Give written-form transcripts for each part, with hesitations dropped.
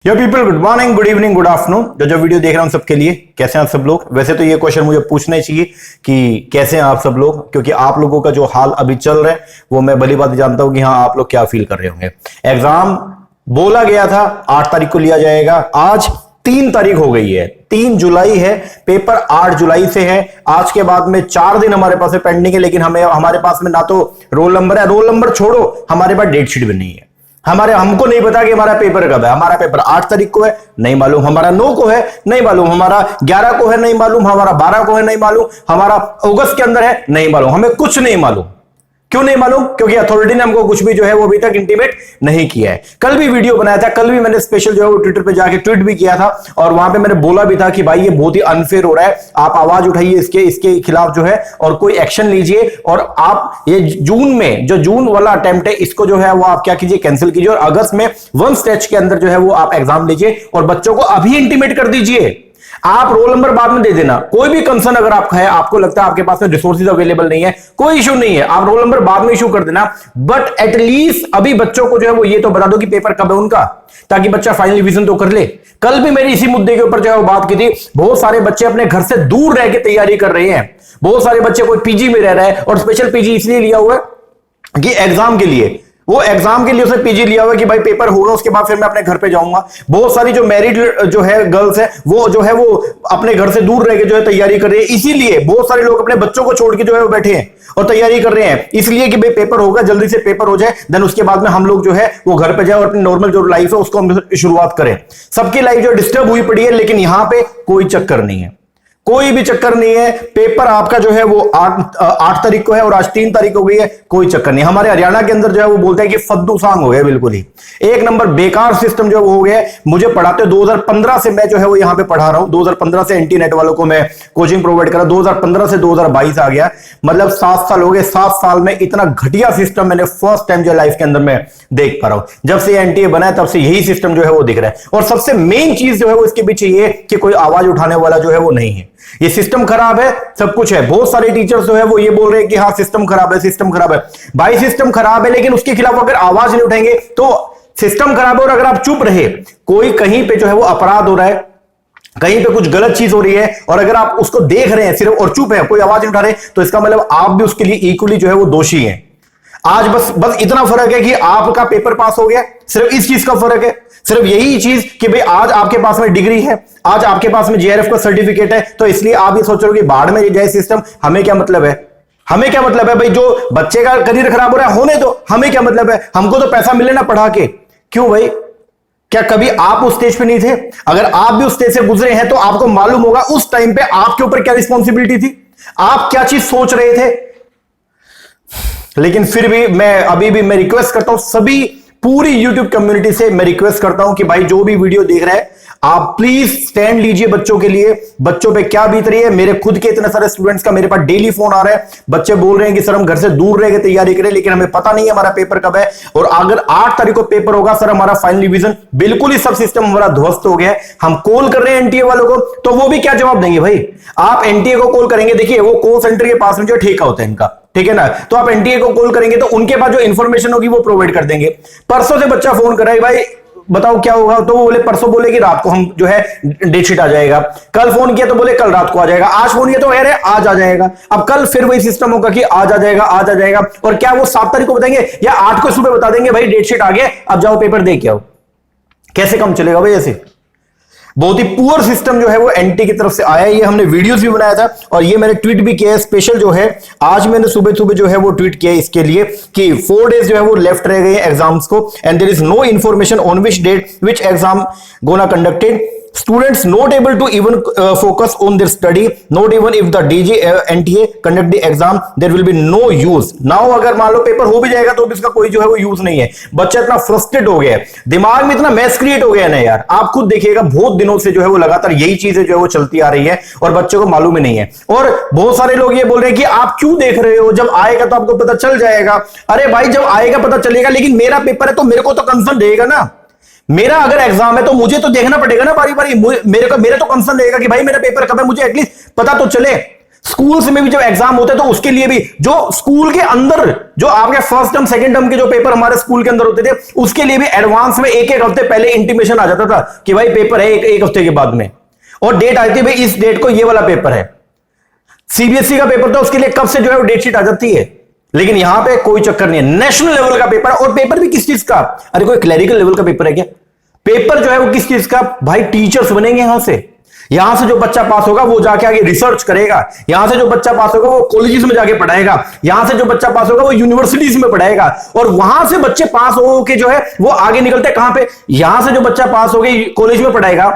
यो people, good morning, good evening, good afternoon. जो video देख रहा हूं सबके लिए, कैसे हैं आप सब लोग। वैसे तो ये क्वेश्चन मुझे पूछना ही चाहिए कि कैसे हैं आप सब लोग, क्योंकि आप लोगों का जो हाल अभी चल रहा है वो मैं भली बात जानता हूं कि हाँ आप लोग क्या फील कर रहे होंगे। एग्जाम बोला गया था 8 तारीख को लिया जाएगा, आज 3 तारीख हो गई है, 3 जुलाई है, पेपर 8 जुलाई से है। आज के बाद में 4 दिन हमारे पास है पेंडिंग है, लेकिन हमारे पास में ना तो रोल नंबर है, रोल नंबर छोड़ो, हमारे पास डेट शीट भी नहीं है। हमको नहीं पता कि हमारा पेपर कब है। हमारा पेपर 8 तारीख को है, नहीं मालूम। हमारा 9 को है, नहीं मालूम। हमारा 11 को है, नहीं मालूम। हमारा 12 को है, नहीं मालूम। हमारा अगस्त के अंदर है, नहीं मालूम। हमें कुछ नहीं मालूम। क्यों नहीं मालूम? क्योंकि अथॉरिटी ने हमको कुछ भी जो है वो अभी तक इंटीमेट नहीं किया है। कल भी वीडियो बनाया था, कल भी मैंने स्पेशल जो है वो ट्विटर पे जाके ट्वीट भी किया था, और वहां पे मैंने बोला भी था कि भाई ये बहुत ही अनफेयर हो रहा है, आप आवाज उठाइए इसके खिलाफ जो है, और कोई एक्शन लीजिए। और आप ये जून में जो जून वाला अटेम्प्ट है, इसको जो है वो आप क्या कीजिए, कैंसिल कीजिए, और अगस्त में 1 स्टेज के अंदर जो है वो आप एग्जाम लीजिए, और बच्चों को अभी इंटीमेट कर दीजिए। आप रोल नंबर बाद में दे देना। कोई भी कंसर्न अगर आपका है, आपको लगता है आपके पास में रिसोर्सेज अवेलेबल नहीं है, कोई इशू नहीं है, आप रोल नंबर बाद में इशू कर देना। बट एटलीस्ट अभी बच्चों को जो है वो ये तो बता दो कि पेपर कब है उनका, ताकि बच्चा फाइनल रिवीजन तो कर ले। कल भी मेरी इसी मुद्दे के ऊपर जो है वो बात की थी। बहुत सारे बच्चे अपने घर से दूर रह के तैयारी कर रहे हैं। बहुत सारे बच्चे कोई पीजी में रह रहा है, और स्पेशल पीजी इसलिए लिया हुआ है कि एग्जाम के लिए, वो एग्जाम के लिए उसने पीजी लिया हुआ है कि भाई पेपर होगा उसके बाद फिर मैं अपने घर पे जाऊंगा। बहुत सारी जो मैरिड जो है गर्ल्स है, वो जो है वो अपने घर से दूर रह के जो है तैयारी कर रही है। इसीलिए बहुत सारे लोग अपने बच्चों को छोड़ के जो है वो बैठे हैं और तैयारी कर रहे हैं, इसलिए कि भाई पेपर होगा, जल्दी से पेपर हो जाए, देन उसके बाद में हम लोग जो है वो घर पे जाए और अपनी नॉर्मल जो लाइफ है उसको हम शुरुआत करें। सबकी लाइफ जो डिस्टर्ब हुई पड़ी है, लेकिन यहां पे कोई चक्कर नहीं है, कोई भी चक्कर नहीं है। पेपर आपका जो है वो 8 तारीख को है, और आज 3 तारीख हो गई है, कोई चक्कर नहीं। हमारे हरियाणा के अंदर जो है वो बोलते हैं कि फद्दू सांग हो गया, बिल्कुल ही एक नंबर बेकार सिस्टम जो है वो हो गया। मुझे पढ़ाते 2015 से मैं जो है वो यहां पे पढ़ा रहा हूं, 2015 से एंटी नेट वालों को मैं कोचिंग प्रोवाइड करा, 2015 से 2022 आ गया, मतलब 7 साल हो गए। 7 साल में इतना घटिया सिस्टम मैंने फर्स्ट टाइम जो लाइफ के अंदर में देख पा रहा हूं। जब से एनटीए बना है तब से यही सिस्टम जो है वो दिख रहा है, और सबसे मेन चीज जो है वो इसके पीछे ये कि कोई आवाज उठाने वाला जो है वो नहीं है। ये सिस्टम खराब है, सब कुछ है। बहुत सारे टीचर्स जो है वो ये बोल रहे हैं कि हाँ सिस्टम खराब है, सिस्टम खराब है। भाई सिस्टम खराब है, लेकिन उसके खिलाफ अगर आवाज नहीं उठाएंगे तो सिस्टम खराब है। और अगर आप चुप रहे, कोई कहीं पे जो है वो अपराध हो रहा है, कहीं पे कुछ गलत चीज हो रही है, और अगर आप उसको देख रहे हैं सिर्फ और चुप है, कोई आवाज नहीं उठा रहे, तो इसका मतलब आप भी उसके लिए इक्वली जो है वो दोषी हैं। आज बस इतना फर्क है कि आपका पेपर पास हो गया, सिर्फ इस चीज का फर्क है, सिर्फ यही चीज कि भाई आज आपके पास में डिग्री है, आज आपके पास में जेआरएफ का सर्टिफिकेट है, तो इसलिए आप ये सोच रहे हो कि बाढ़ में जाए सिस्टम। हमें क्या मतलब है? हमें क्या मतलब है भाई? जो बच्चे का करियर खराब हो रहा है होने दो, हमें क्या मतलब है? हमको तो पैसा मिले ना पढ़ा के। क्यों भाई? क्या कभी आप उस स्टेज पे नहीं थे? अगर आप भी उस स्टेज से गुजरे हैं तो आपको मालूम होगा उस टाइम पे आपके ऊपर क्या रिस्पॉन्सिबिलिटी थी, आप क्या चीज सोच रहे थे। लेकिन फिर भी मैं रिक्वेस्ट करता हूं सभी, पूरी यूट्यूब कम्युनिटी से मैं रिक्वेस्ट करता हूं कि भाई जो भी वीडियो देख रहे हैं, आप प्लीज स्टैंड लीजिए बच्चों के लिए। बच्चों पे क्या बीत रही है, मेरे खुद के इतने सारे स्टूडेंट्स का मेरे पास डेली फोन आ रहा है। बच्चे बोल रहे हैं कि सर हम घर से दूर रह के तैयारी करें, लेकिन हमें पता नहीं है हमारा पेपर कब है, और अगर 8 तारीख को पेपर होगा सर हमारा फाइनल रिवीजन, बिल्कुल ही सब सिस्टम हमारा ध्वस्त हो गया है। हम कॉल कर रहे हैं एनटीए वालों को, तो वो भी क्या जवाब देंगे भाई? आप एनटीए को कॉल करेंगे, देखिए वो कॉल सेंटर के पास में जो ठेका होता है इनका, ठीक है ना, तो आप एनटीए को कॉल करेंगे तो उनके पास जो इंफॉर्मेशन होगी वो प्रोवाइड कर देंगे। परसों से बच्चा फोन कर रहा है भाई बताओ क्या होगा, तो वो बोले परसों बोले कि रात को हम जो है डेट शीट आ जाएगा। कल फोन किया तो बोले कल रात को आ जाएगा। आज फोन किया तो कह रहे आज आ जाएगा। अब कल फिर वही सिस्टम होगा कि आज आ जाएगा, आज आ जाएगा। और क्या वो 7 तारीख को बताएंगे या 8 को सुबह बता देंगे भाई डेट शीट आ गया, अब जाओ पेपर दे के आओ? कैसे काम चलेगा भाई ऐसे? बहुत ही पुअर सिस्टम जो है वो एनटी की तरफ से आया है। ये हमने वीडियोस भी बनाया था, और ये मैंने ट्वीट भी किया है स्पेशल जो है। आज मैंने सुबह सुबह जो है वो ट्वीट किया है इसके लिए कि 4 डेज जो है वो लेफ्ट रह गए एग्जाम्स को, and there is no information on which date which exam gonna conducted. Students not able to even focus on their study, not even if the DG NTA conduct the exam, there will be no use. Now अगर मान लो paper हो भी जाएगा तो भी इसका कोई जो है वो यूज नहीं है। बच्चा इतना फ्रस्ट्रेट हो गया है, दिमाग में इतना मैस क्रिएट हो गया है ना यार, आप खुद देखिएगा बहुत दिनों से जो है वो लगातार यही चीजें जो है वो चलती आ रही है, और बच्चों को मालूम ही नहीं है। और बहुत सारे लोग ये बोल रहे हैं कि आप क्यों देख रहे हो, जब आएगा तो आपको पता चल जाएगा। अरे भाई जब आएगा पता चलेगा, लेकिन मेरा पेपर है तो मेरे को तो कंसर्न रहेगा ना। मेरा अगर एग्जाम है तो मुझे तो देखना पड़ेगा ना बारी बारी, मेरे तो कंसर्न रहेगा कि भाई मेरा पेपर कब है, मुझे एटलीस्ट पता तो चले। स्कूल्स में भी जब एग्जाम होते हैं तो उसके लिए भी जो स्कूल के अंदर जो आपके फर्स्ट टर्म सेकंड टर्म के जो पेपर हमारे स्कूल के अंदर होते थे उसके लिए भी एडवांस में एक एक हफ्ते पहले इंटीमेशन आ जाता था कि भाई पेपर है एक हफ्ते के बाद में, और डेट आई थी भाई इस डेट को ये वाला पेपर है। सीबीएसई का पेपर था उसके लिए कब से जो है वो डेट शीट आ जाती है, लेकिन यहां पे कोई चक्कर नहीं है। नेशनल लेवल का पेपर, और पेपर भी किस चीज का, अरे कोई क्लरिकल लेवल का पेपर है क्या? पेपर जो है वो किस चीज का भाई, टीचर्स बनेंगे यहां से जो बच्चा पास होगा वो जाके आगे रिसर्च करेगा, यहां से जो बच्चा पास होगा वो कॉलेजेस में जाके पढ़ाएगा, यहां से जो बच्चा पास होगा वो यूनिवर्सिटीज में पढ़ाएगा, और वहां से बच्चे पास हो के जो है वो आगे निकलते कहां पे, यहां से जो बच्चा पास हो गए कॉलेज में पढ़ाएगा,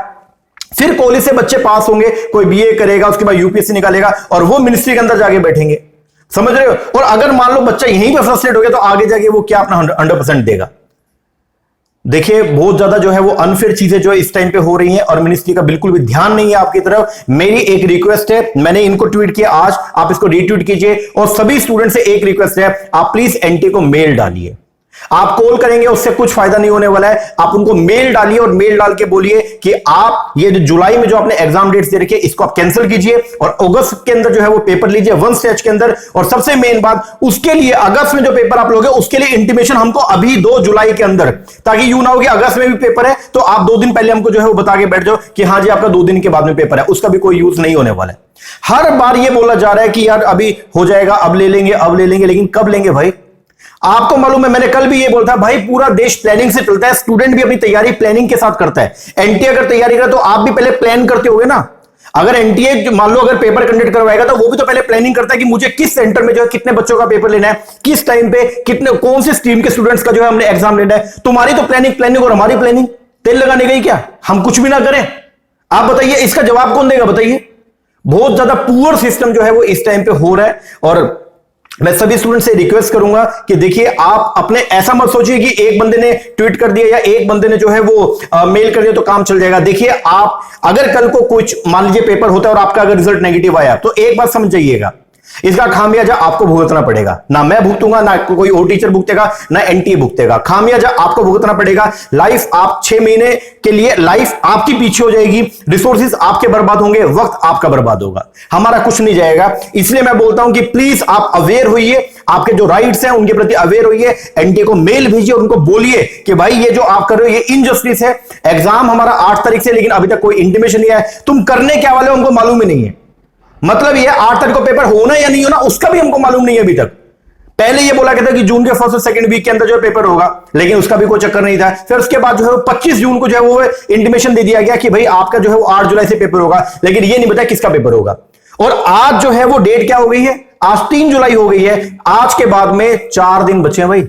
फिर कॉलेज से बच्चे पास होंगे, कोई बीए करेगा, उसके बाद यूपीएससी निकालेगा और वो मिनिस्ट्री के अंदर जाके बैठेंगे, समझ रहे हो? और अगर मान लो बच्चा यहीं पे फ्रस्ट्रेट हो गया तो आगे जाके वो क्या अपना 100% देगा। देखिए बहुत ज्यादा जो है वो अनफेयर चीजें जो है इस टाइम पे हो रही हैं और मिनिस्ट्री का बिल्कुल भी ध्यान नहीं है आपकी तरफ। मेरी एक रिक्वेस्ट है, मैंने इनको ट्वीट किया आज, आप इसको रीट्वीट कीजिए, और सभी स्टूडेंट से एक रिक्वेस्ट है, आप प्लीज एनटीए को मेल डालिए। आप कॉल करेंगे उससे कुछ फायदा नहीं होने वाला है, आप उनको मेल डालिए और मेल डाल के बोलिए कि आप ये जो जुलाई में जो आपने एग्जाम डेट्स दे रखी है इसको आप कैंसिल कीजिए और अगस्त के अंदर जो है वो पेपर लीजिए 1 स्टेज के अंदर। और सबसे मेन बात, उसके लिए अगस्त में जो पेपर आप लोगे उसके लिए इंटीमेशन हमको अभी 2 जुलाई के अंदर, ताकि यूं ना हो कि अगस्त में भी पेपर है तो आप 2 दिन पहले हमको जो है वो बता के बैठ जाओ कि हाँ जी आपका 2 दिन के बाद में पेपर है, उसका भी कोई यूज नहीं होने वाला है। हर बार ये बोला जा रहा है कि यार अभी हो जाएगा, अब ले लेंगे, लेकिन कब लेंगे भाई? आपको मालूम है, मैंने कल भी ये बोला था भाई, पूरा देश प्लानिंग से चलता है, स्टूडेंट भी अपनी तैयारी प्लानिंग के साथ करता है। एनटीए अगर तैयारी करे तो आप भी पहले प्लान करते होगे ना। अगर एनटीए मान लो अगर पेपर कंडक्ट करवाएगा तो वो भी तो पहले प्लानिंग करता है कि मुझे किस सेंटर में जो है कितने बच्चों का पेपर लेना है, किस टाइम पे कितने कौन से स्ट्रीम के स्टूडेंट्स का जो है हमने एग्जाम लेना है। तुम्हारी तो प्लानिंग और हमारी प्लानिंग तेल लगाने गई क्या? हम कुछ भी ना करें? आप बताइए इसका जवाब कौन देगा? बताइए। बहुत ज्यादा पुअर सिस्टम जो है वो इस टाइम पे हो रहा है, और मैं सभी स्टूडेंट से रिक्वेस्ट करूंगा कि देखिए आप अपने ऐसा मत सोचिए कि एक बंदे ने ट्वीट कर दिया या एक बंदे ने जो है वो मेल कर दिया तो काम चल जाएगा। देखिए आप अगर कल को कुछ मान लीजिए पेपर होता है और आपका अगर रिजल्ट नेगेटिव आया तो एक बात समझ जाइएगा, इसका खामियाजा आपको भुगतना पड़ेगा। ना मैं भुगतूंगा, ना कोई और टीचर भुगतेगा, ना एनटीए भुगतेगा। खामियाजा आपको भुगतना पड़ेगा। लाइफ आप 6 महीने के लिए लाइफ आपकी पीछे हो जाएगी, रिसोर्सेज आपके बर्बाद होंगे, वक्त आपका बर्बाद होगा, हमारा कुछ नहीं जाएगा। इसलिए मैं बोलता हूं कि प्लीज आप अवेयर होइए, आपके जो राइट्स हैं उनके प्रति अवेयर होइए। एनटीए को मेल भेजिए और उनको बोलिए कि भाई ये जो आप कर रहे हो ये इनजस्टिस है। एग्जाम हमारा 8 तारीख से, लेकिन अभी तक कोई इंटीमेशन नहीं है, तुम करने क्या वाले हो हमको मालूम ही नहीं है। मतलब ये 8 तारीख को पेपर होना या नहीं होना उसका भी हमको मालूम नहीं है अभी तक। पहले ये बोला गया था कि जून के फर्स्ट और सेकंड वीक के अंदर जो पेपर होगा, लेकिन उसका भी कोई चक्कर नहीं था। फिर उसके बाद जो है 25 जून को जो है वो इंटीमेशन दे दिया गया कि भाई आपका जो है वो 8 जुलाई से पेपर होगा, लेकिन ये नहीं बताया किसका पेपर होगा। और आज जो है वो डेट क्या हो गई है? आज 3 जुलाई हो गई है। आज के बाद में 4 दिन बचे हैं भाई,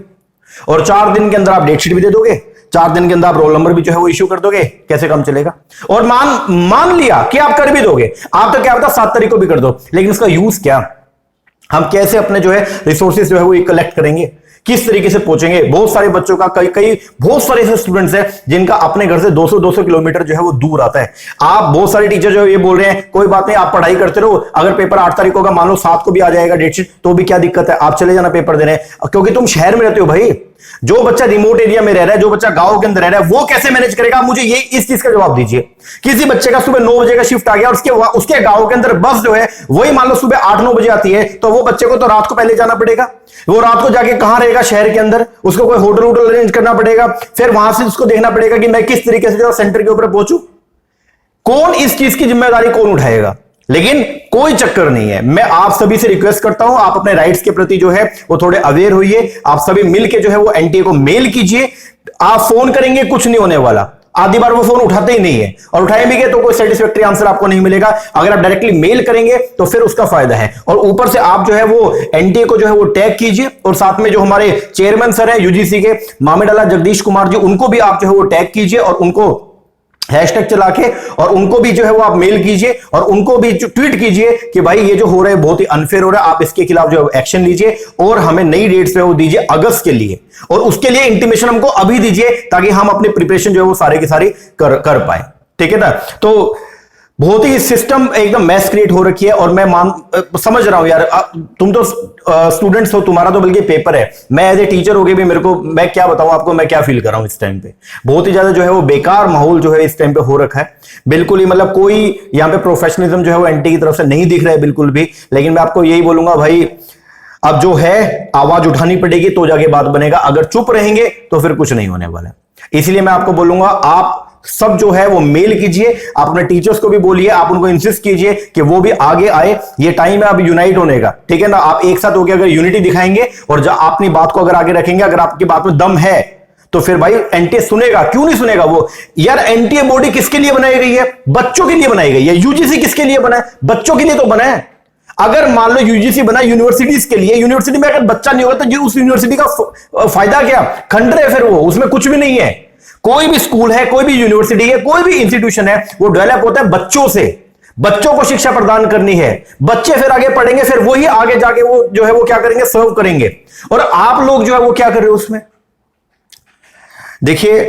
और 4 दिन के अंदर आप डेट शीट भी दे दोगे, 4 दिन के अंदर आप रोल नंबर भी जो है वो इश्यू कर दोगे, कैसे काम चलेगा? और मान लिया कि आप कर भी दोगे, आप तो क्या होता 7 तारीख को भी कर दो, लेकिन उसका यूज क्या? हम कैसे अपने जो है रिसोर्सेज जो है वो कलेक्ट करेंगे, किस तरीके से पहुंचेंगे? बहुत सारे बच्चों का बहुत सारे ऐसे स्टूडेंट्स हैं जिनका अपने घर से 200 किलोमीटर जो है वो दूर आता है। आप बहुत सारे टीचर जो है ये बोल रहे हैं कोई बात नहीं, आप पढ़ाई करते रहो, अगर पेपर 8 तारीख होगा, मान लो 7 को भी आ जाएगा डेट शीट, तो भी क्या दिक्कत है, आप चले जाना पेपर देने, क्योंकि तुम शहर में रहते हो भाई। जो बच्चा रिमोट एरिया में रह रहा है, जो बच्चा गांव के अंदर रह रहा है, वो कैसे मैनेज करेगा? मुझे ये इस चीज का जवाब दीजिए। किसी बच्चे का सुबह 9 बजे का शिफ्ट आ गया और उसके गांव के अंदर बस जो है वही मान लो सुबह 8-9 बजे आती है, तो वो बच्चे को तो रात को पहले जाना पड़ेगा। वो रात को जाके कहां रहेगा? शहर के अंदर। उसको कोई होटल अरेंज करना पड़ेगा, फिर वहां से उसको देखना पड़ेगा कि मैं किस तरीके से जो सेंटर के ऊपर पहुंचू। कौन इस चीज की जिम्मेदारी कौन उठाएगा? लेकिन कोई चक्कर नहीं है। मैं आप सभी से रिक्वेस्ट करता हूं, आप अपने राइट्स के प्रति जो है वो थोड़े अवेयर होइए। आप सभी मिलके जो है वो एनटीए को मेल कीजिए। आप फोन करेंगे कुछ नहीं होने वाला, आधी बार वो फोन उठाते ही नहीं है, और उठाए भी गए तो कोई सेटिस्फैक्टरी आंसर आपको नहीं मिलेगा। अगर आप डायरेक्टली मेल करेंगे तो फिर उसका फायदा है। और ऊपर से आप जो है वो एनटीए को जो है वो टैग कीजिए, और साथ में जो हमारे चेयरमैन सर है यूजीसी के मामेडाला जगदीश कुमार जी, उनको भी आप जो है वो टैग कीजिए और उनको हैशटैग चला के और उनको भी जो है वो आप मेल कीजिए और उनको भी ट्वीट कीजिए कि भाई ये जो हो रहा है बहुत ही अनफेयर हो रहा है, आप इसके खिलाफ जो एक्शन लीजिए और हमें नई डेट्स पे वो दीजिए अगस्त के लिए, और उसके लिए इंटीमेशन हमको अभी दीजिए ताकि हम अपनी प्रिपरेशन जो है वो सारे की सारी कर पाए। ठीक है ना? तो बहुत ही सिस्टम एकदम मैस क्रिएट हो रखी है। और मैं समझ रहा हूं यार, तुम तो स्टूडेंट्स हो, तुम्हारा तो बल्कि पेपर है। मैं एज ए टीचर हो गए भी, मेरे को मैं क्या बताऊं आपको, मैं क्या फील कर रहा हूं इस टाइम पे। बहुत ही ज्यादा जो है वो बेकार माहौल जो है इस टाइम पे हो रखा है। बिल्कुल ही मतलब कोई यहां पे प्रोफेशनलिज्म जो है वो एंटी की तरफ से नहीं दिख रहा है बिल्कुल भी। लेकिन मैं आपको यही बोलूंगा भाई, अब जो है आवाज उठानी पड़ेगी तो जाके बात बनेगा। अगर चुप रहेंगे तो फिर कुछ नहीं होने वाला। इसलिए मैं आपको बोलूंगा, आप सब जो है वो मेल कीजिए, आप अपने टीचर्स को भी बोलिए, आप उनको इंसिस्ट कीजिए कि वो भी आगे आए। ये टाइम है अब यूनाइट होने का, ठीक है ना। आप एक साथ होकर अगर यूनिटी दिखाएंगे और जब अपनी बात को अगर आगे रखेंगे, अगर आपकी बात में दम है तो फिर भाई एनटीए सुनेगा, क्यों नहीं सुनेगा वो। यार एनटीए बॉडी किसके लिए बनाई गई है? बच्चों के लिए बनाई गई है। यूजीसी किसके लिए बना है? बच्चों के लिए तो बना है। अगर मान लो यूजीसी बना यूनिवर्सिटीज के लिए, यूनिवर्सिटी में अगर बच्चा नहीं होगा तो उस यूनिवर्सिटी का फायदा क्या? खंडर है फिर वो, उसमें कुछ भी नहीं है। कोई भी स्कूल है, कोई भी यूनिवर्सिटी है, कोई भी इंस्टीट्यूशन है, वो डेवलप होता है बच्चों से। बच्चों को शिक्षा प्रदान करनी है, बच्चे फिर आगे पढ़ेंगे, फिर वही आगे जाके वो जो है वो क्या करेंगे, सर्व करेंगे। और आप लोग जो है वो क्या कर रहे हो उसमें? देखिए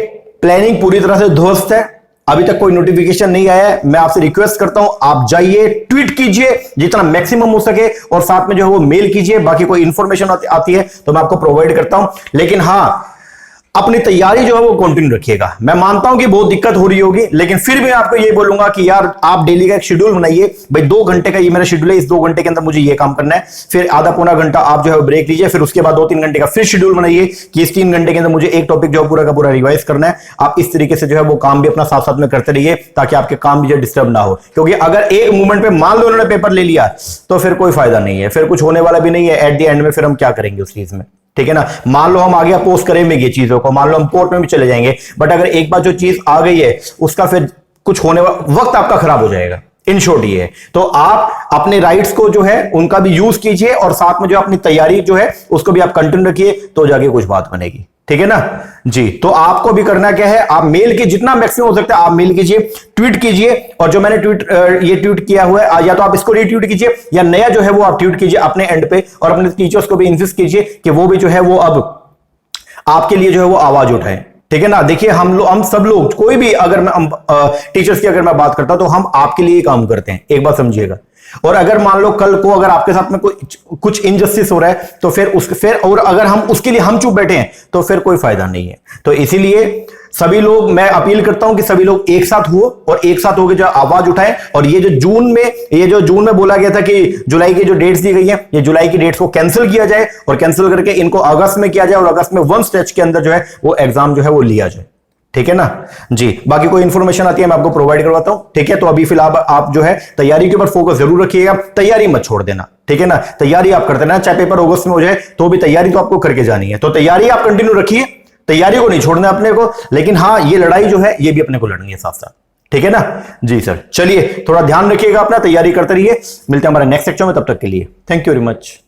प्लानिंग पूरी तरह से ध्वस्त है। अभी तक कोई नोटिफिकेशन नहीं आया है। मैं आपसे रिक्वेस्ट करता हूं, आप जाइए, ट्वीट कीजिए जितना मैक्सिमम हो सके, और साथ में जो है वो मेल कीजिए। बाकी कोई इंफॉर्मेशन आती है तो मैं आपको प्रोवाइड करता हूं। लेकिन हां, अपनी तैयारी जो है वो कंटिन्यू रखिएगा। मैं मानता हूं कि बहुत दिक्कत हो रही होगी, लेकिन फिर भी आपको ये बोलूंगा कि यार आप डेली का एक शेड्यूल बनाइए। भाई 2 घंटे का ये मेरा शेड्यूल है, इस 2 घंटे के अंदर मुझे ये काम करना है। फिर आधा पौना घंटा आप जो है ब्रेक लीजिए, फिर उसके बाद 2-3 घंटे का फिर शेड्यूल बनाइए कि इस 3 घंटे के अंदर मुझे एक टॉपिक जो पूरा का पूरा रिवाइज करना है। आप इस तरीके से जो है वो काम भी अपना साथ साथ में करते रहिए, ताकि आपके काम भी जो डिस्टर्ब ना हो। क्योंकि अगर एक मूवमेंट पे मान लो उन्होंने पेपर ले लिया तो फिर कोई फायदा नहीं है, फिर कुछ होने वाला भी नहीं है। एट द एंड में फिर हम क्या करेंगे उस चीज में, ठीक है ना। मान लो हम आगे अपोज करेंगे ये चीजों को, मान लो हम कोर्ट में भी चले जाएंगे, बट अगर एक बार जो चीज आ गई है उसका फिर कुछ होने वक्त आपका खराब हो जाएगा। इन शॉर्ट ये है। तो आप अपने राइट्स को जो है उनका भी यूज कीजिए, और साथ में जो अपनी तैयारी जो है उसको भी आप कंटिन्यू रखिए, तो जाके कुछ बात बनेगी, ठीक है ना जी। तो आपको भी करना क्या है, आप मेल की जितना मैक्सिमम हो सकता है आप मेल कीजिए, ट्वीट कीजिए। और जो मैंने ये ट्वीट किया हुआ है, या तो आप इसको रीट्वीट कीजिए या नया जो है वो आप ट्वीट कीजिए अपने एंड पे, और अपने टीचर्स को भी इंसिस्ट कीजिए कि वो भी जो है वो अब आपके लिए जो है वो आवाज उठाएं, ठीक है ना। देखिए हम सब लोग, कोई भी, अगर मैं टीचर्स की अगर मैं बात करता हूं तो हम आपके लिए काम करते हैं, एक बात समझिएगा। और अगर मान लो कल को अगर आपके साथ में कुछ इनजस्टिस हो रहा है तो फिर और अगर हम उसके लिए हम चुप बैठे हैं तो फिर कोई फायदा नहीं है। तो इसीलिए सभी लोग, मैं अपील करता हूं कि सभी लोग एक साथ हो और एक साथ होकर जो आवाज उठाएं। और ये जो जून में बोला गया था कि जुलाई की जो डेट्स दी गई है, ये जुलाई की डेट्स को कैंसिल किया जाए, और कैंसिल करके इनको अगस्त में किया जाए, और अगस्त में 1 स्टेज के अंदर जो है वो एग्जाम जो है वो लिया जाए, ठीक है ना जी। बाकी कोई इंफॉर्मेशन आती है मैं आपको प्रोवाइड करवाता हूं, ठीक है। तो अभी फिलहाल आप जो है तैयारी के ऊपर फोकस जरूर रखिएगा, तैयारी मत छोड़ देना, ठीक है ना। तैयारी आप करते रहना, चाहे पेपर अगस्त में हो जाए तो भी तैयारी तो आपको करके जानी है। तो तैयारी आप कंटिन्यू रखिए, तैयारी को नहीं छोड़ना अपने को। लेकिन हाँ, ये लड़ाई जो है ये भी अपने को लड़नी है साथ साथ, ठीक है ना जी सर। चलिए थोड़ा ध्यान रखिएगा अपना, तैयारी करते रहिए। मिलते हैं हमारे नेक्स्ट सेक्शन में, तब तक के लिए थैंक यू वेरी मच।